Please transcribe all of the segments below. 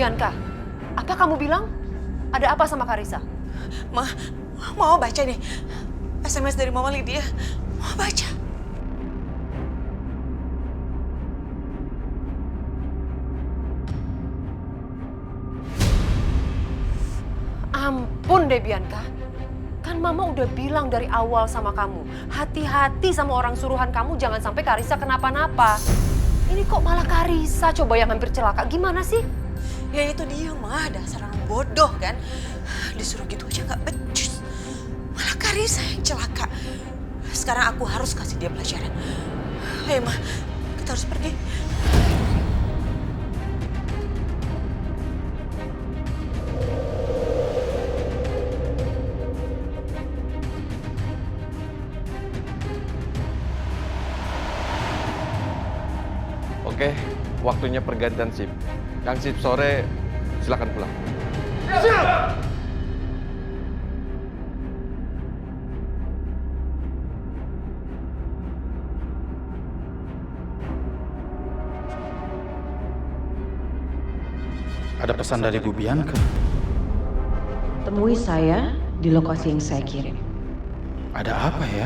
Bianca, apa kamu bilang? Ada apa sama Karissa? Ma, mau baca nih SMS dari Mama Lydia. Mau baca. Ampun deh Bianca. Kan Mama udah bilang dari awal sama kamu, hati-hati sama orang suruhan kamu, jangan sampai Karissa kenapa-napa. Ini kok malah Karissa coba yang hampir celaka, gimana sih? Ya itu dia, Ma, dasar orang bodoh kan. Disuruh gitu aja nggak becus. Malah Karissa yang celaka. Sekarang aku harus kasih dia pelajaran. Hei Ma, kita harus pergi. Oke, waktunya pergantian shift. Yang shift sore, silakan pulang. Siap! Ada pesan dari Bu Bianca. Temui saya di lokasi yang saya kirim. Ada apa ya?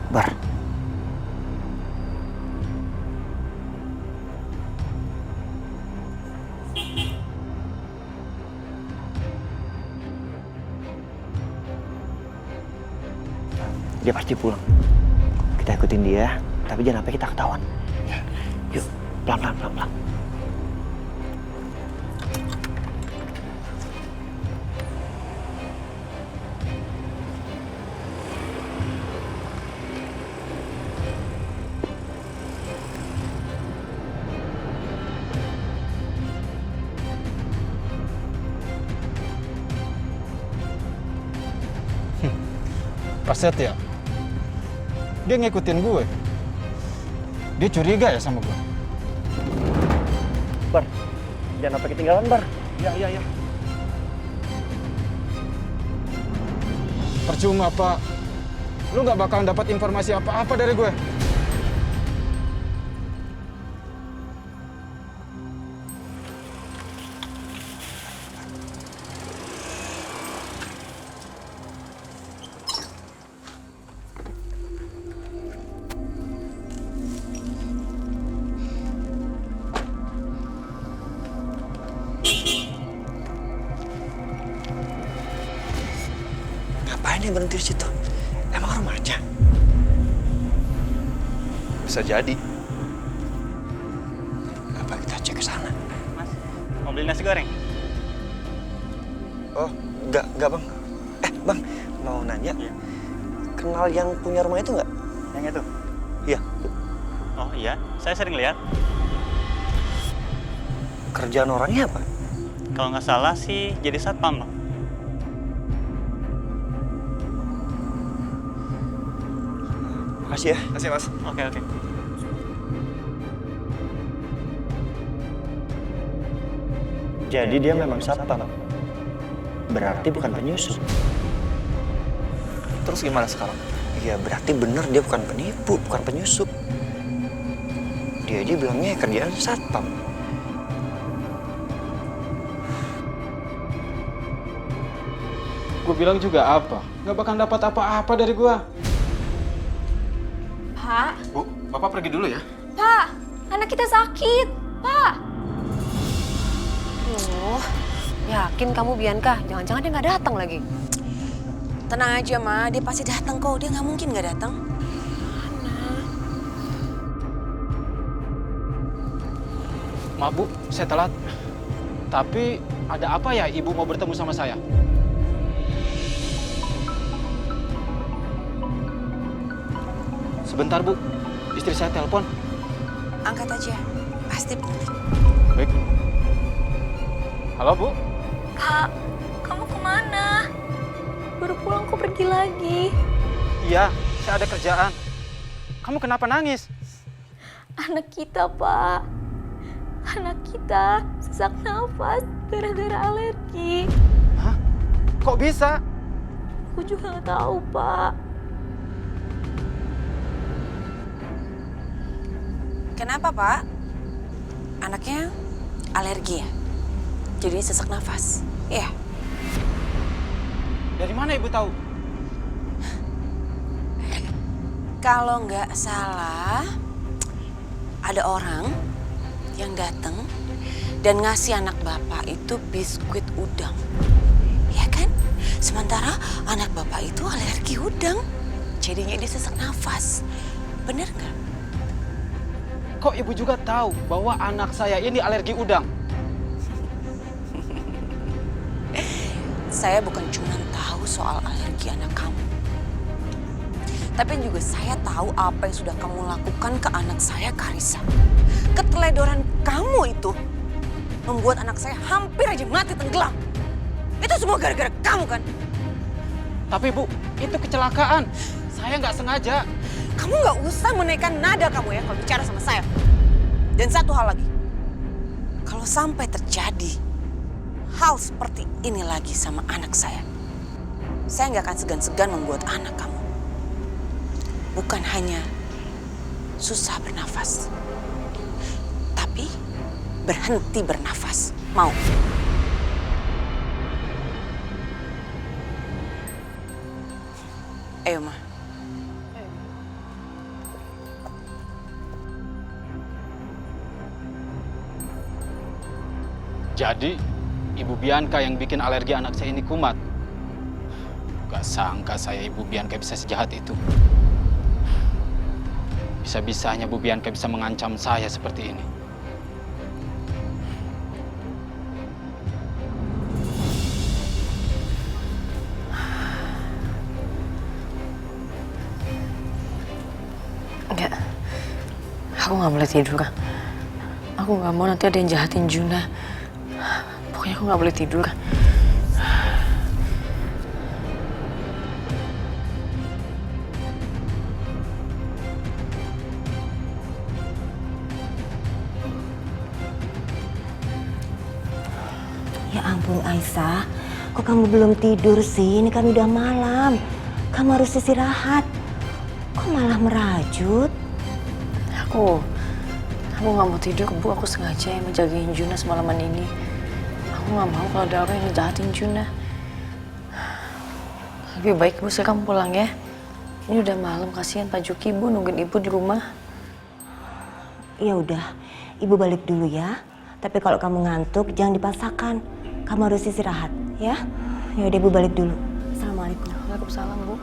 Bar. Dia pasti pulang. Kita ikutin dia, tapi jangan sampai kita ketahuan. Yuk, pelan-pelan, pelan-pelan. Prasetya, dia ngikutin gue. Dia curiga ya sama gue. Bar, jangan sampai ketinggalan, Bar. Ya. Percuma, Pak. Lu nggak bakalan dapat informasi apa-apa dari gue. Ngapain dia berhenti di situ? Emang rumahnya? Bisa jadi. Apa kita cek ke sana? Mas, mau beli nasi goreng? Oh, enggak, Bang. Bang, mau nanya. Iya. Kenal yang punya rumah itu nggak? Yang itu? Iya. Oh iya, saya sering lihat. Kerjaan orangnya apa? Kalau nggak salah sih jadi satpam, Bang. Makasih ya. Makasih, Mas. Oke. Jadi dia memang satpam. Berarti bukan penyusup. Terus gimana sekarang? Iya, berarti bener dia bukan penipu, bukan penyusup. Dia aja bilangnya kerjaan satpam. Gue bilang juga apa? Nggak bakal dapat apa-apa dari gue. Pak, Bu, Bapak pergi dulu ya. Pak, anak kita sakit, Pak. Yakin kamu Bianca? Jangan-jangan dia nggak datang lagi. Tenang aja, Ma. Dia pasti datang kok. Dia nggak mungkin nggak datang. Maaf Bu, saya telat. Tapi ada apa ya Ibu mau bertemu sama saya? Sebentar Bu, istri saya telepon. Angkat aja. Pasti penting. Baik. Halo Bu? Kak, kamu kemana? Baru pulang kok pergi lagi? Iya, saya ada kerjaan. Kamu kenapa nangis? Anak kita, Pak. Anak kita sesak nafas. gara-gara alergi. Hah? Kok bisa? Aku juga nggak tahu, Pak. Kenapa, Pak? Anaknya alergi ya? Jadi sesak nafas. Iya. Dari mana ibu tahu? Kalau nggak salah, ada orang yang datang dan ngasih anak bapak itu biskuit udang. Ya kan? Sementara anak bapak itu alergi udang. Jadinya dia sesak nafas. Bener nggak? Kok ibu juga tahu bahwa anak saya ini alergi udang? Saya bukan cuma tahu soal alergi anak kamu. Tapi juga saya tahu apa yang sudah kamu lakukan ke anak saya, Karissa. Keteledoran kamu itu membuat anak saya hampir aja mati tenggelam. Itu semua gara-gara kamu kan? Tapi Bu, itu kecelakaan. Saya nggak sengaja. Kamu nggak usah menaikkan nada kamu ya kalau bicara sama saya. Dan satu hal lagi, kalau sampai terjadi hal seperti ini lagi sama anak saya nggak akan segan-segan membuat anak kamu bukan hanya susah bernafas, tapi berhenti bernafas. Mau? Ayo, Ma. Jadi, Ibu Bianca yang bikin alergi anak saya ini kumat. Gak sangka saya Ibu Bianca bisa sejahat itu. Bisa-bisanya Bu Bianca bisa mengancam saya seperti ini. Enggak, aku nggak boleh tidur. Aku nggak mau nanti ada yang jahatin Juna. Pokoknya aku nggak boleh tidur. Ya ampun Aisyah, kok kamu belum tidur sih? Ini kan udah malam. Kamu harus istirahat. Kok malah merajut? Aku nggak mau tidur, Bu. Aku sengaja yang menjagain Juna semalaman ini. Aku nggak mau kalau ada orang yang ngejahatin Juna. Lebih baik Bu sekarang pulang ya. Ini udah malam, kasihan Pak Juki, Bu nungguin Ibu di rumah. Ya udah, Ibu balik dulu ya. Tapi kalau kamu ngantuk, jangan dipaksakan. Kamu harus istirahat, ya. Ya udah, Ibu balik dulu. Assalamualaikum. Waalaikumsalam, Bu.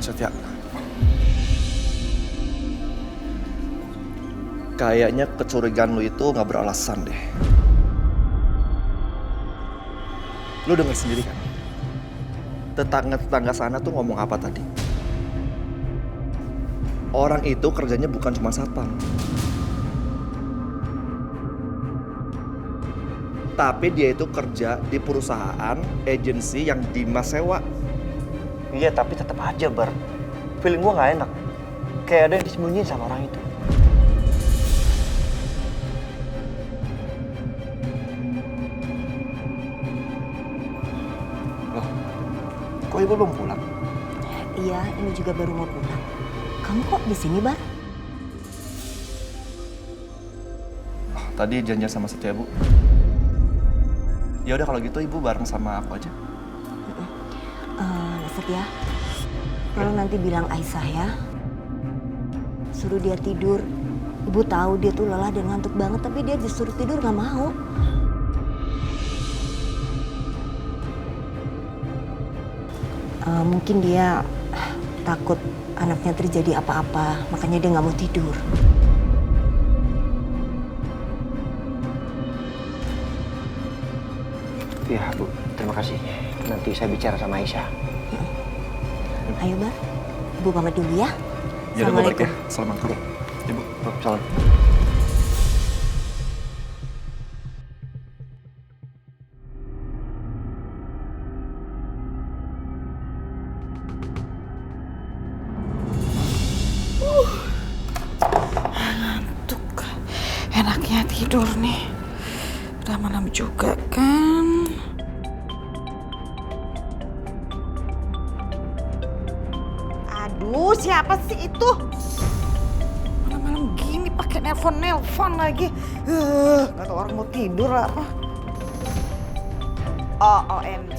Sofia, kayaknya kecurigaan lu itu nggak beralasan deh. Lu dengar sendiri kan? Tetangga-tetangga sana tuh ngomong apa tadi? Orang itu kerjanya bukan cuma satpam. Tapi dia itu kerja di perusahaan agensi yang Dimas sewa. Iya, tapi tetap aja, Bar. Feeling gua nggak enak. Kayak ada yang disembunyiin sama orang itu. Loh, kok Ibu belum pulang? Iya, ini juga baru mau pulang. Kamu kok di sini, Bar? Tadi janjian sama Setia, Bu. Ya udah kalau gitu Ibu bareng sama aku aja. Ya, kalau nanti bilang Aisyah ya, suruh dia tidur. Ibu tahu dia tuh lelah dan ngantuk banget, tapi dia disuruh tidur nggak mau. Mungkin dia takut anaknya terjadi apa-apa, makanya dia nggak mau tidur. Iya, Bu. Terima kasih. Nanti saya bicara sama Aisyah. Ayo, Bar. Ibu pamit dulu ya. Ya udah, balik ya. Assalamualaikum. Assalamualaikum. Ibu, salam. enaknya tidur nih. Udah malam juga kan. Aduh, siapa sih itu? Malam-malam gini pakai nelpon lagi. Gak tau orang mau tidur apa. OMG.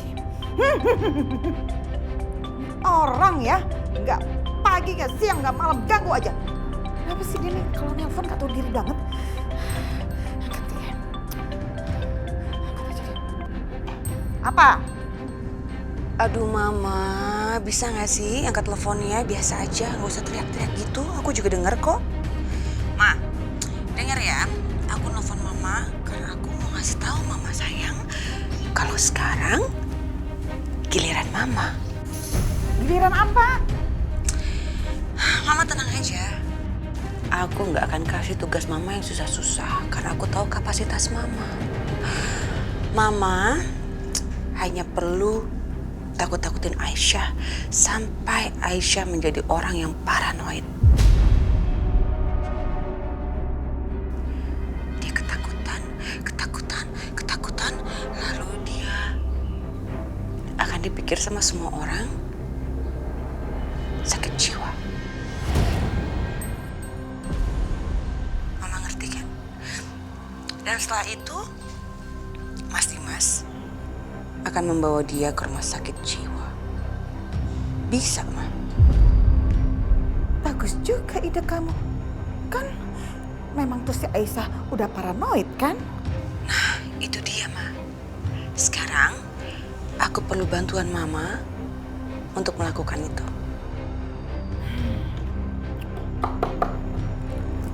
Orang ya, nggak pagi, nggak siang, nggak malam, ganggu aja. Kenapa sih dia nih kalau nelpon gak tau diri banget? Angkat ya. Apa? Aduh Mama, bisa gak sih angkat teleponnya biasa aja, gak usah teriak-teriak gitu. Aku juga denger kok. Ma, denger ya, aku nelfon Mama karena aku mau ngasih tahu Mama sayang kalau sekarang giliran Mama. Giliran apa? Mama tenang aja. Aku gak akan kasih tugas Mama yang susah-susah karena aku tahu kapasitas Mama. Mama hanya perlu takut-takutin Aisyah sampai Aisyah menjadi orang yang paranoid. Dia ketakutan, lalu dia akan dipikir sama semua orang sakit jiwa. Mama ngerti kan? Dan setelah itu Mas Dimas akan membawa dia ke rumah sakit jiwa. Bisa, Ma. Bagus juga ide kamu. Kan memang tuh si Aisyah udah paranoid kan? Nah, itu dia, Ma. Sekarang aku perlu bantuan Mama untuk melakukan itu.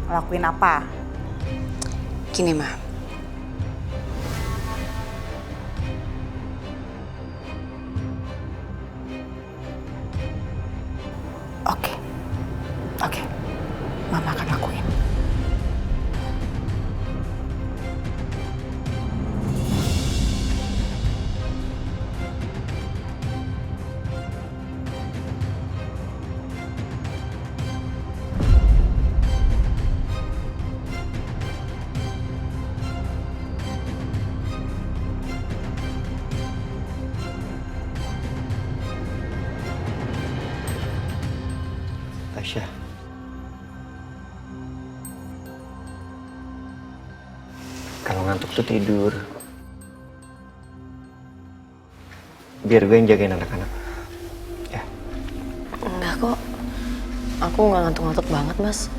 Lakuin apa? Gini, Ma. Oke. Mama akan lakuin. Aisyah. Kalau ngantuk tuh tidur. Biar gue yang jagain anak-anak. Ya. Enggak kok. Aku nggak ngantuk-ngantuk banget, Mas.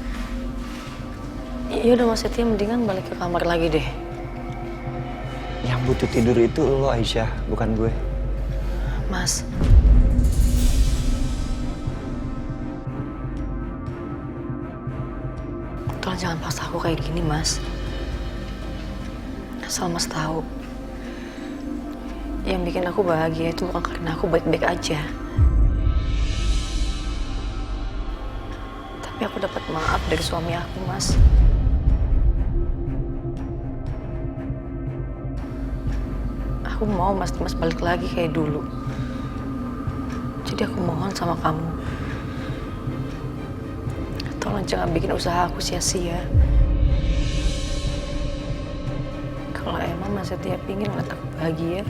Ya udah Mas Setia, mendingan balik ke kamar lagi deh. Yang butuh tidur itu lo, Aisyah, bukan gue. Mas. Tolong jangan paksa aku kayak gini, Mas. Asal Mas tahu, yang bikin aku bahagia itu bukan karena aku baik-baik aja. Tapi aku dapat maaf dari suami aku, Mas. Aku mau Mas Dimas balik lagi kayak dulu. Jadi aku mohon sama kamu, tolong jangan bikin usaha aku sia-sia. Kalau emang Mas Setia pingin ngeliat aku bahagia,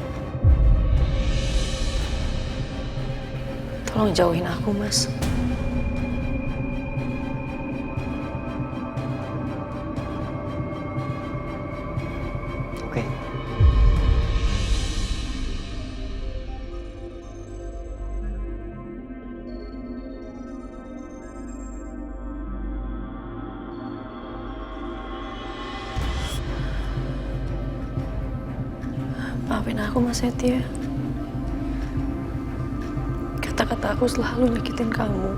tolong jauhin aku, Mas. Oke. Maafin aku, Mas Setia. Kata-kata aku selalu nyakitin kamu.